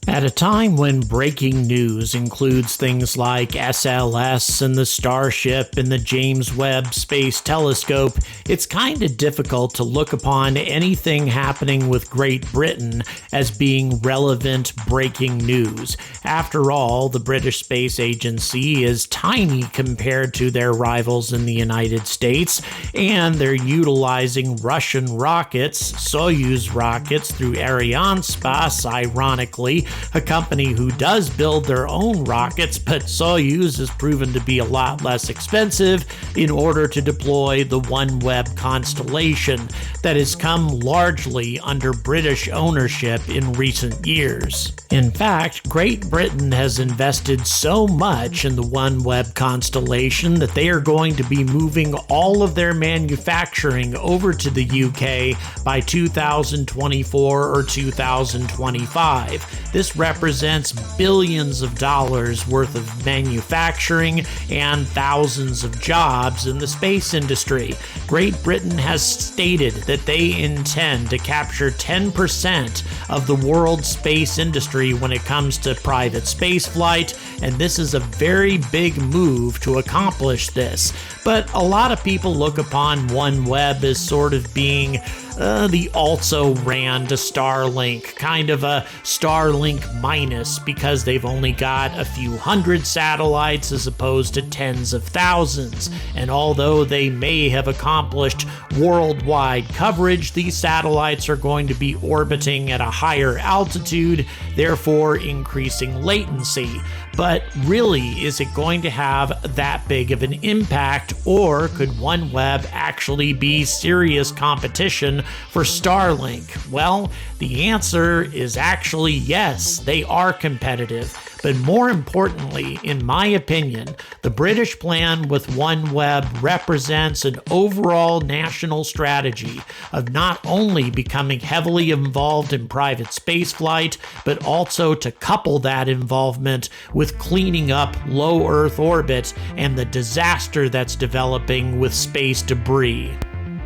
At a time when breaking news includes things like SLS and the Starship and the James Webb Space Telescope, it's kind of difficult to look upon anything happening with Great Britain as being relevant breaking news. After all, the British Space Agency is tiny compared to their rivals in the United States, and they're utilizing Russian rockets, Soyuz rockets, through Arianespace, ironically, a company who does build their own rockets, but Soyuz has proven to be a lot less expensive in order to deploy the OneWeb constellation that has come largely under British ownership in recent years. In fact, Great Britain has invested so much in the OneWeb constellation that they are going to be moving all of their manufacturing over to the UK by 2024 or 2025. This represents billions of dollars worth of manufacturing and thousands of jobs in the space industry. Great Britain has stated that they intend to capture 10% of the world's space industry when it comes to private space flight, and this is a very big move to accomplish this. But a lot of people look upon OneWeb as sort of being the also-ran to Starlink, kind of a Starlink minus, because they've only got a few hundred satellites as opposed to tens of thousands. And although they may have accomplished worldwide coverage, these satellites are going to be orbiting at a higher altitude, therefore increasing latency. But really, is it going to have that big of an impact, or could OneWeb actually be serious competition for Starlink? Well, the answer is actually yes, they are competitive. But more importantly, in my opinion, the British plan with OneWeb represents an overall national strategy of not only becoming heavily involved in private spaceflight, but also to couple that involvement with cleaning up low Earth orbit and the disaster that's developing with space debris.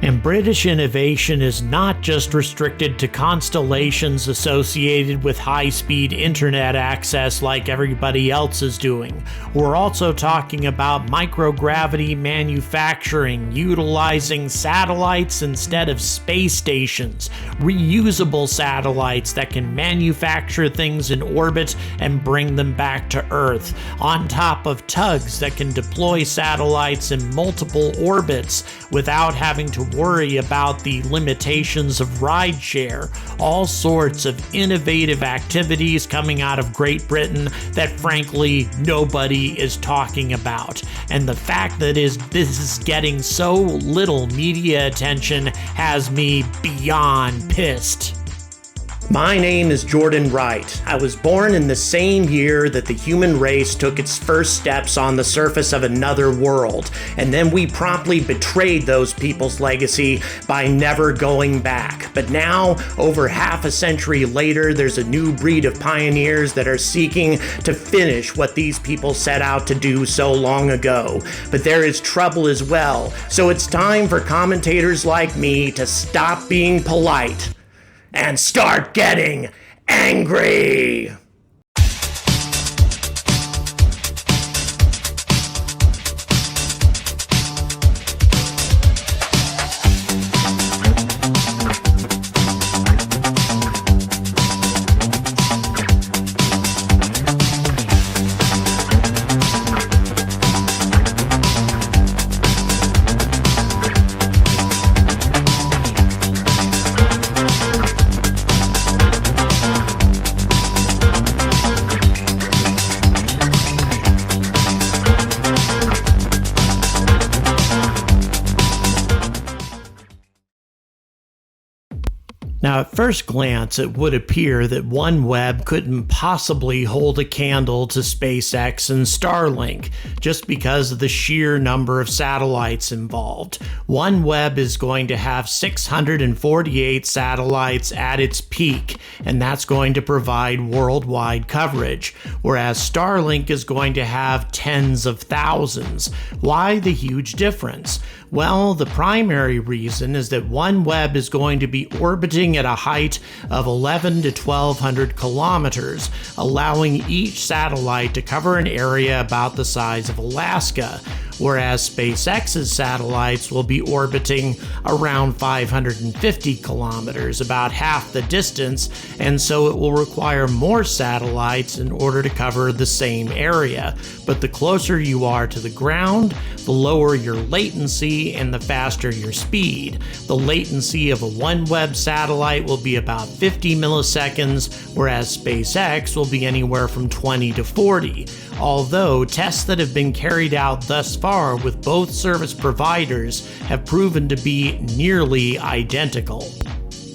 And British innovation is not just restricted to constellations associated with high-speed internet access like everybody else is doing. We're also talking about microgravity manufacturing, utilizing satellites instead of space stations, reusable satellites that can manufacture things in orbit and bring them back to Earth, on top of tugs that can deploy satellites in multiple orbits without having to worry about the limitations of rideshare. All sorts of innovative activities coming out of Great Britain that frankly nobody is talking about. And the fact that this is getting so little media attention has me beyond pissed. My name is Jordan Wright. I was born in the same year that the human race took its first steps on the surface of another world, and then we promptly betrayed those people's legacy by never going back. But now, over half a century later, there's a new breed of pioneers that are seeking to finish what these people set out to do so long ago. But there is trouble as well, so it's time for commentators like me to stop being polite and start getting angry. Now, at first glance, it would appear that OneWeb couldn't possibly hold a candle to SpaceX and Starlink, just because of the sheer number of satellites involved. OneWeb is going to have 648 satellites at its peak, and that's going to provide worldwide coverage, whereas Starlink is going to have tens of thousands. Why the huge difference? Well, the primary reason is that OneWeb is going to be orbiting at a height of 11 to 1,200 kilometers, allowing each satellite to cover an area about the size of Alaska, whereas SpaceX's satellites will be orbiting around 550 kilometers, about half the distance, and so it will require more satellites in order to cover the same area. But the closer you are to the ground, the lower your latency and the faster your speed. The latency of a OneWeb satellite will be about 50 milliseconds, whereas SpaceX will be anywhere from 20 to 40. Although tests that have been carried out thus far with both service providers have proven to be nearly identical.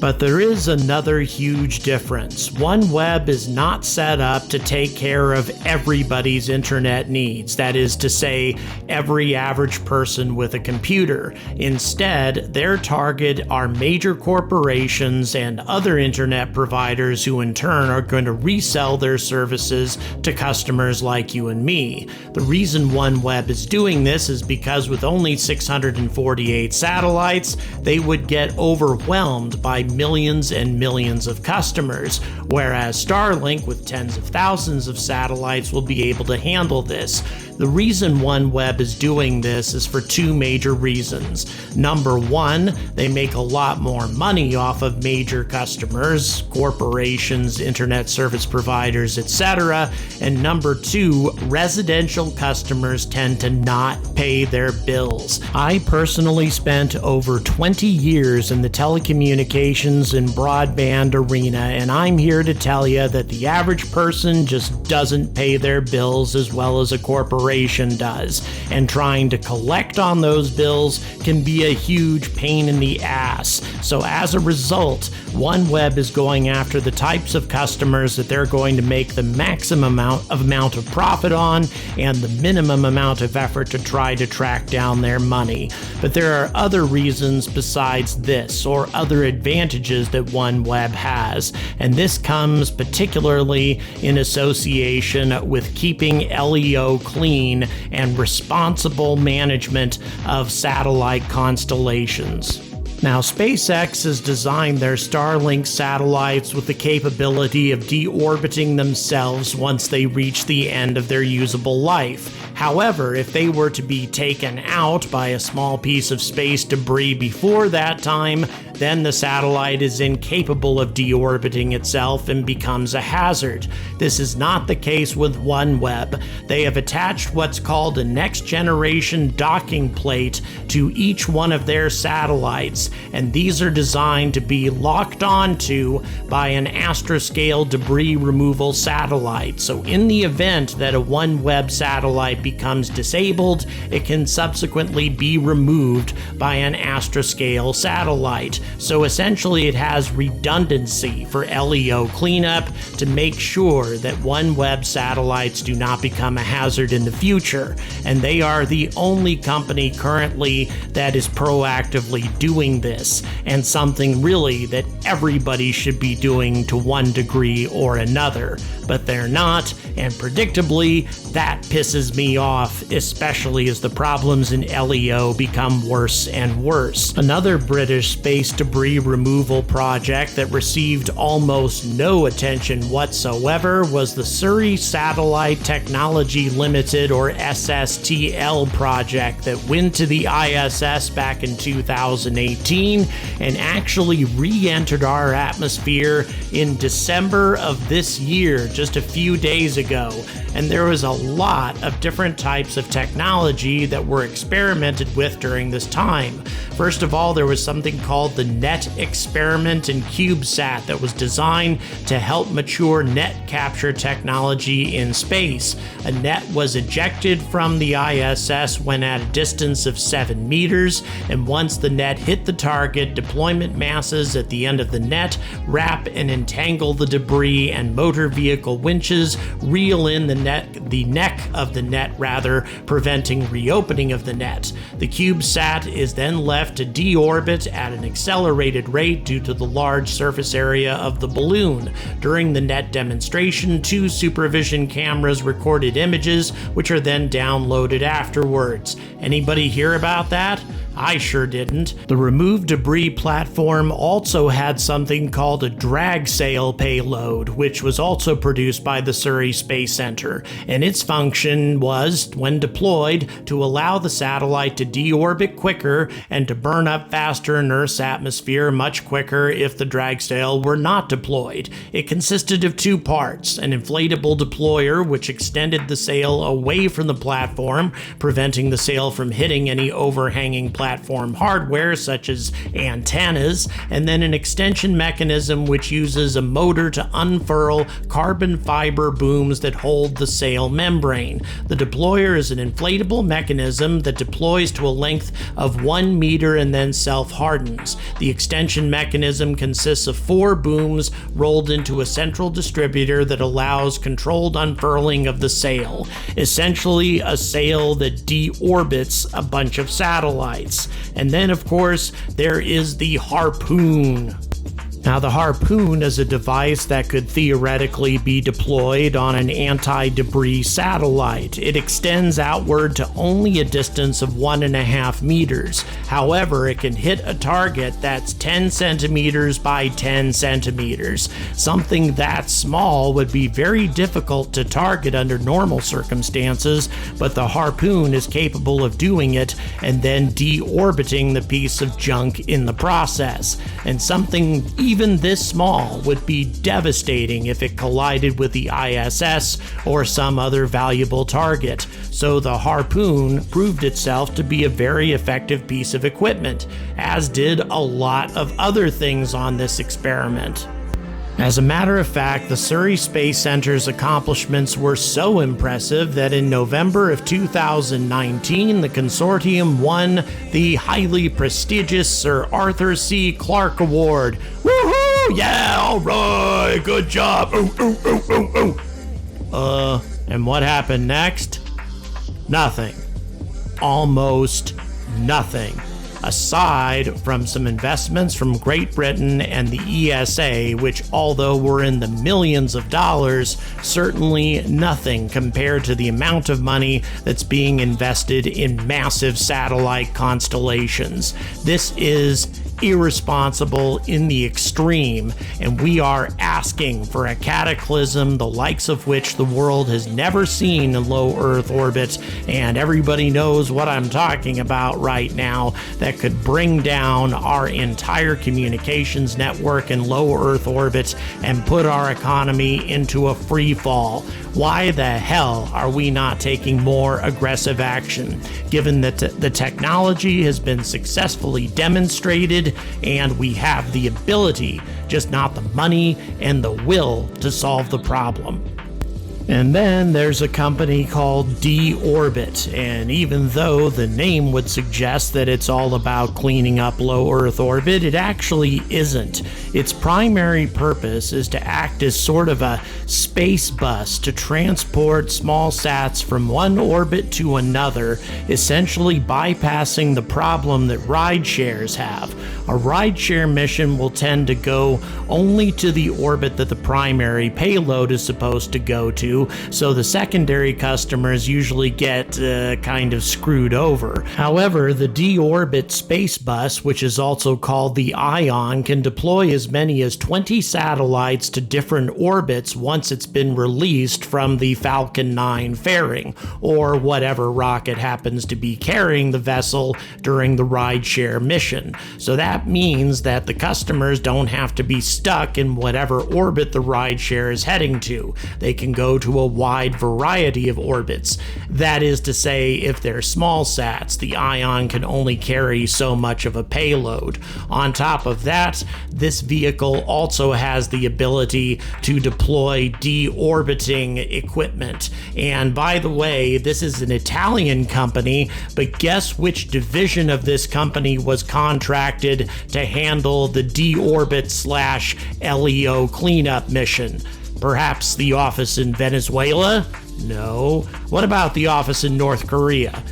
But there is another huge difference. OneWeb is not set up to take care of everybody's internet needs, that is to say, every average person with a computer. Instead, their target are major corporations and other internet providers who in turn are going to resell their services to customers like you and me. The reason OneWeb is doing this is because with only 648 satellites, they would get overwhelmed by millions and millions of customers, whereas Starlink with tens of thousands of satellites will be able to handle this. The reason OneWeb is doing this is for two major reasons. Number one, they make a lot more money off of major customers, corporations, internet service providers, etc. And number two, residential customers tend to not pay their bills. I personally spent over 20 years in the telecommunications and broadband arena, and I'm here to tell you that the average person just doesn't pay their bills as well as a corporation does, and trying to collect on those bills can be a huge pain in the ass. So as a result, OneWeb is going after the types of customers that they're going to make the maximum amount of profit on and the minimum amount of effort to try to track down their money. But there are other reasons besides this, or other advantages that OneWeb has, and this comes particularly in association with keeping LEO clean and responsible management of satellite constellations. Now, SpaceX has designed their Starlink satellites with the capability of deorbiting themselves once they reach the end of their usable life. However, if they were to be taken out by a small piece of space debris before that time, then the satellite is incapable of deorbiting itself and becomes a hazard. This is not the case with OneWeb. They have attached what's called a next-generation docking plate to each one of their satellites, and these are designed to be locked onto by an astroscale debris removal satellite. So in the event that a OneWeb satellite becomes disabled, it can subsequently be removed by an astroscale satellite. So essentially it has redundancy for LEO cleanup to make sure that OneWeb satellites do not become a hazard in the future. And they are the only company currently that is proactively doing this, and something really that everybody should be doing to one degree or another. But they're not, and predictably, that pisses me off, especially as the problems in LEO become worse and worse. Another British space debris removal project that received almost no attention whatsoever was the Surrey Satellite Technology Limited, or SSTL project, that went to the ISS back in 2018 and actually re-entered our atmosphere in December of this year, just a few days ago. And there was a lot of different types of technology that were experimented with during this time. First of all, there was something called the NET experiment in CubeSat that was designed to help mature net capture technology in space. A net was ejected from the ISS when at a distance of 7 meters, and once the net hit the target, deployment masses at the end of the net wrap and entangle the debris, and motor vehicle winches reel in the neck of the net, preventing reopening of the net. The CubeSat is then left to deorbit at an accelerated rate due to the large surface area of the balloon. During the net demonstration, 2 supervision cameras recorded images, which are then downloaded afterwards. Anybody hear about that? I sure didn't. The removed debris platform also had something called a drag sail payload, which was also produced by the Surrey Space Center, and its function was, when deployed, to allow the satellite to deorbit quicker and to burn up faster in Earth's atmosphere much quicker if the drag sail were not deployed. It consisted of two parts: an inflatable deployer, which extended the sail away from the platform, preventing the sail from hitting any overhanging platform hardware such as antennas, and then an extension mechanism which uses a motor to unfurl carbon fiber booms that hold the sail membrane. The deployer is an inflatable mechanism that deploys to a length of 1 meter and then self-hardens. The extension mechanism consists of 4 booms rolled into a central distributor that allows controlled unfurling of the sail. Essentially, a sail that deorbits a bunch of satellites. And then, of course, there is the harpoon. Now, the harpoon is a device that could theoretically be deployed on an anti-debris satellite. It extends outward to only a distance of 1.5 meters. However, it can hit a target that's 10 centimeters by 10 centimeters. Something that small would be very difficult to target under normal circumstances, but the harpoon is capable of doing it and then deorbiting the piece of junk in the process. And something even this small would be devastating if it collided with the ISS or some other valuable target. So the harpoon proved itself to be a very effective piece of equipment, as did a lot of other things on this experiment. As a matter of fact, the Surrey Space Center's accomplishments were so impressive that in November of 2019, the consortium won the highly prestigious Sir Arthur C. Clarke Award. Woohoo! Yeah, all right, good job. And what happened next? Nothing. Almost nothing. Aside from some investments from Great Britain and the ESA, which, although were in the millions of dollars, certainly nothing compared to the amount of money that's being invested in massive satellite constellations. This is irresponsible in the extreme, and we are asking for a cataclysm the likes of which the world has never seen in low Earth orbit, and everybody knows what I'm talking about right now, that could bring down our entire communications network in low Earth orbit and put our economy into a free fall. Why the hell are we not taking more aggressive action, given that the technology has been successfully demonstrated and we have the ability, just not the money and the will to solve the problem? And then there's a company called D-Orbit, and even though the name would suggest that it's all about cleaning up low Earth orbit, it actually isn't. Its primary purpose is to act as sort of a space bus to transport small sats from one orbit to another, essentially bypassing the problem that ride shares have. A rideshare mission will tend to go only to the orbit that the primary payload is supposed to go to, so the secondary customers usually get kind of screwed over. However, the D-Orbit space bus, which is also called the Ion, can deploy as many as 20 satellites to different orbits once it's been released from the Falcon 9 fairing, or whatever rocket happens to be carrying the vessel during the rideshare mission. So that means that the customers don't have to be stuck in whatever orbit the rideshare is heading to. They can go to a wide variety of orbits. That is to say, if they're small sats, the Ion can only carry so much of a payload. On top of that, this vehicle also has the ability to deploy deorbiting equipment. And by the way, this is an Italian company, but guess which division of this company was contracted to handle the deorbit/LEO cleanup mission? Perhaps the office in Venezuela? No. What about the office in North Korea?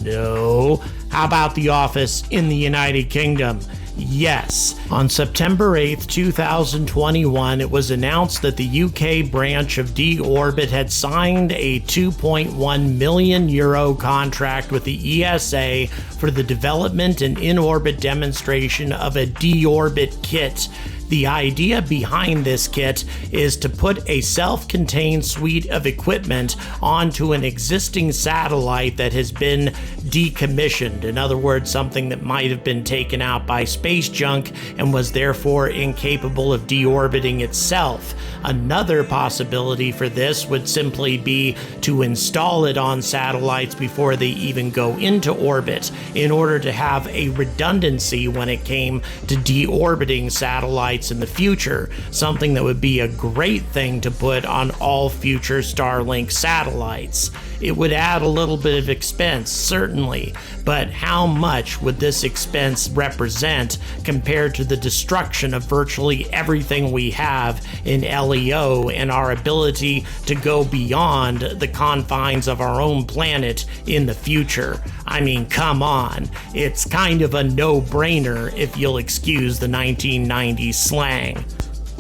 No. How about the office in the United Kingdom? Yes. On September 8th, 2021, it was announced that the UK branch of D-Orbit had signed a €2.1 million contract with the ESA for the development and in-orbit demonstration of a D-Orbit kit. The idea behind this kit is to put a self-contained suite of equipment onto an existing satellite that has been decommissioned. In other words, something that might have been taken out by space junk and was therefore incapable of deorbiting itself. Another possibility for this would simply be to install it on satellites before they even go into orbit in order to have a redundancy when it came to deorbiting satellites in the future, something that would be a great thing to put on all future Starlink satellites. It would add a little bit of expense, certainly, but how much would this expense represent compared to the destruction of virtually everything we have in LEO and our ability to go beyond the confines of our own planet in the future? I mean, come on. It's kind of a no-brainer if you'll excuse the 1990s slang.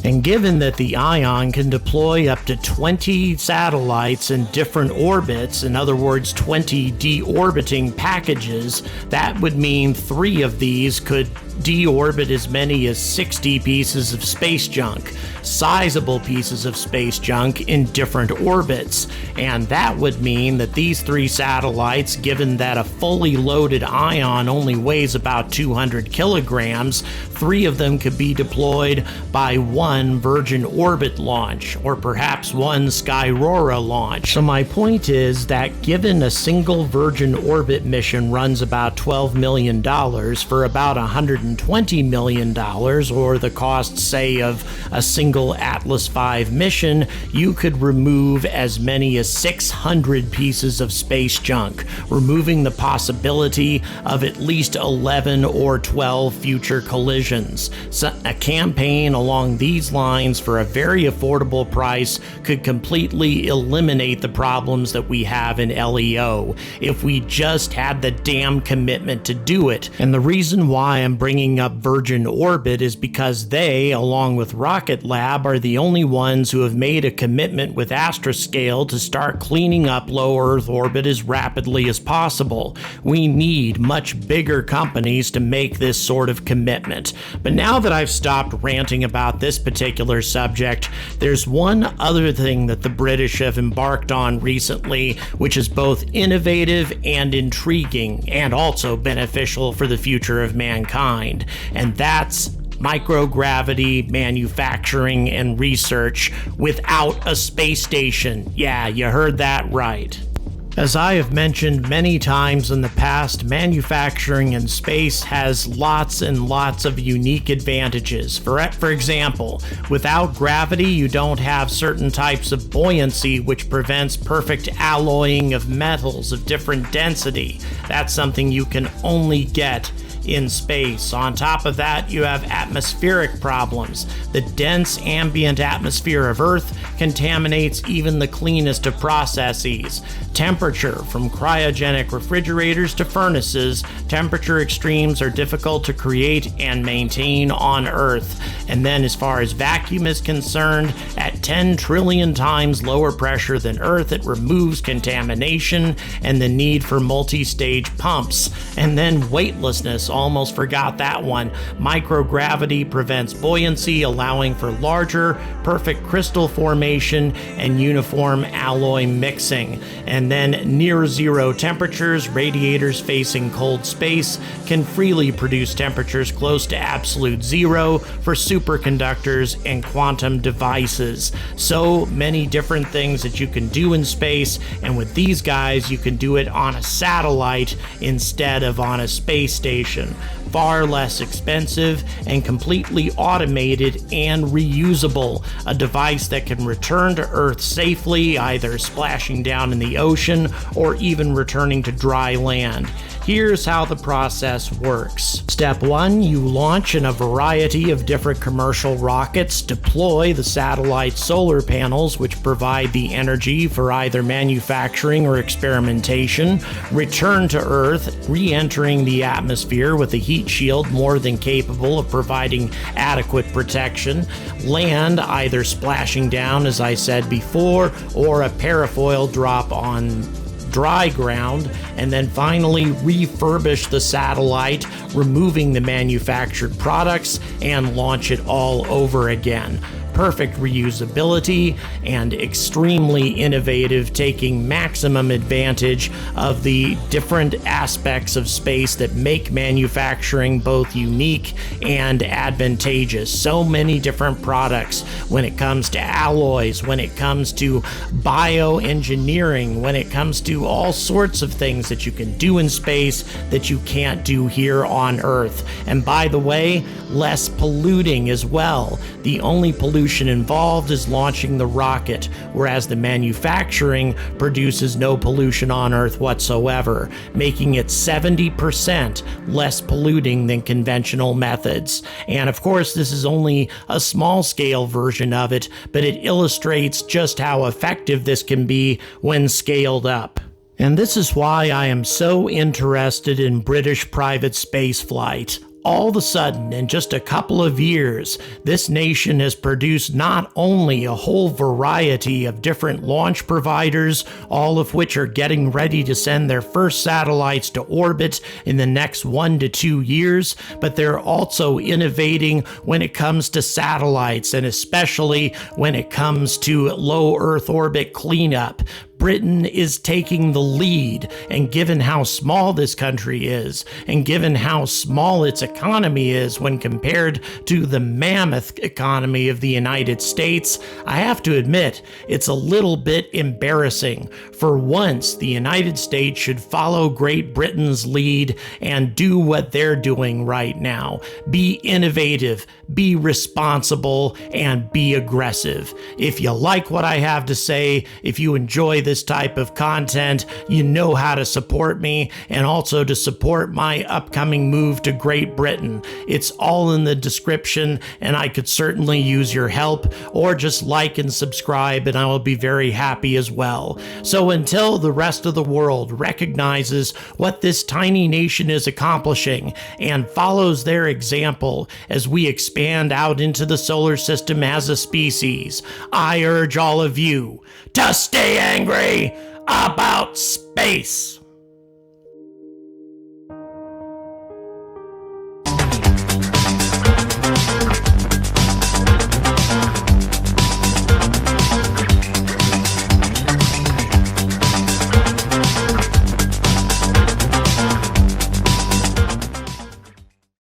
And given that the Ion can deploy up to 20 satellites in different orbits, in other words 20 deorbiting packages, that would mean 3 of these could deorbit as many as 60 pieces of space junk, sizable pieces of space junk in different orbits. And that would mean that these 3 satellites, given that a fully loaded Ion only weighs about 200 kilograms, 3 of them could be deployed by one Virgin Orbit launch, or perhaps one Skyrora launch. So my point is that given a single Virgin Orbit mission runs about $12 million for about $120 million, or the cost, say, of a single Atlas V mission, you could remove as many as 600 pieces of space junk, removing the possibility of at least 11 or 12 future collisions. So a campaign along these lines for a very affordable price could completely eliminate the problems that we have in LEO if we just had the damn commitment to do it. And the reason why I'm bringing up Virgin Orbit is because they, along with Rocket Lab, are the only ones who have made a commitment with Astroscale to start cleaning up low Earth orbit as rapidly as possible. We need much bigger companies to make this sort of commitment. But now that I've stopped ranting about this particular subject, there's one other thing that the British have embarked on recently, which is both innovative and intriguing, and also beneficial for the future of mankind, and that's microgravity manufacturing and research without a space station. Yeah, you heard that right. As I have mentioned many times in the past, manufacturing in space has lots and lots of unique advantages. For example, without gravity, you don't have certain types of buoyancy, which prevents perfect alloying of metals of different density. That's something you can only get in space. On top of that, you have atmospheric problems. The dense ambient atmosphere of Earth contaminates even the cleanest of processes. Temperature, from cryogenic refrigerators to furnaces, temperature extremes are difficult to create and maintain on Earth. And then as far as vacuum is concerned, at 10 trillion times lower pressure than Earth, it removes contamination and the need for multi-stage pumps. And then weightlessness, almost forgot that one. Microgravity prevents buoyancy, allowing for larger, perfect crystal formation and uniform alloy mixing. And then near zero temperatures, radiators facing cold space can freely produce temperatures close to absolute zero for superconductors and quantum devices. So many different things that you can do in space, and with these guys you can do it on a satellite instead of on a space station. Far less expensive and completely automated and reusable. A device that can return to Earth safely, either splashing down in the ocean or even returning to dry land. Here's how the process works. Step 1, you launch in a variety of different commercial rockets, deploy the satellite solar panels which provide the energy for either manufacturing or experimentation, return to Earth, re-entering the atmosphere with a heat shield more than capable of providing adequate protection, land either splashing down, as I said before, or a parafoil drop on dry ground, and then finally refurbish the satellite, removing the manufactured products, and launch it all over again. Perfect reusability and extremely innovative, taking maximum advantage of the different aspects of space that make manufacturing both unique and advantageous. So many different products when it comes to alloys, when it comes to bioengineering, when it comes to all sorts of things that you can do in space that you can't do here on Earth. And by the way, less polluting as well. The only pollution involved is launching the rocket, whereas the manufacturing produces no pollution on Earth whatsoever, making it 70% less polluting than conventional methods. And of course, this is only a small scale version of it, but it illustrates just how effective this can be when scaled up. And this is why I am so interested in British private spaceflight. All of a sudden, in just a couple of years, this nation has produced not only a whole variety of different launch providers, all of which are getting ready to send their first satellites to orbit in the next 1 to 2 years, but they're also innovating when it comes to satellites, and especially when it comes to low Earth orbit cleanup. Britain is taking the lead, and given how small this country is, and given how small its economy is when compared to the mammoth economy of the United States, I have to admit, it's a little bit embarrassing. For once, the United States should follow Great Britain's lead and do what they're doing right now. Be innovative, be responsible, and be aggressive. If you like what I have to say, if you enjoy this type of content, you know how to support me and also to support my upcoming move to Great Britain. It's all in the description, and I could certainly use your help, or just like and subscribe and I will be very happy as well. So until the rest of the world recognizes what this tiny nation is accomplishing and follows their example as we expand out into the solar system as a species, I urge all of you to stay angry about space.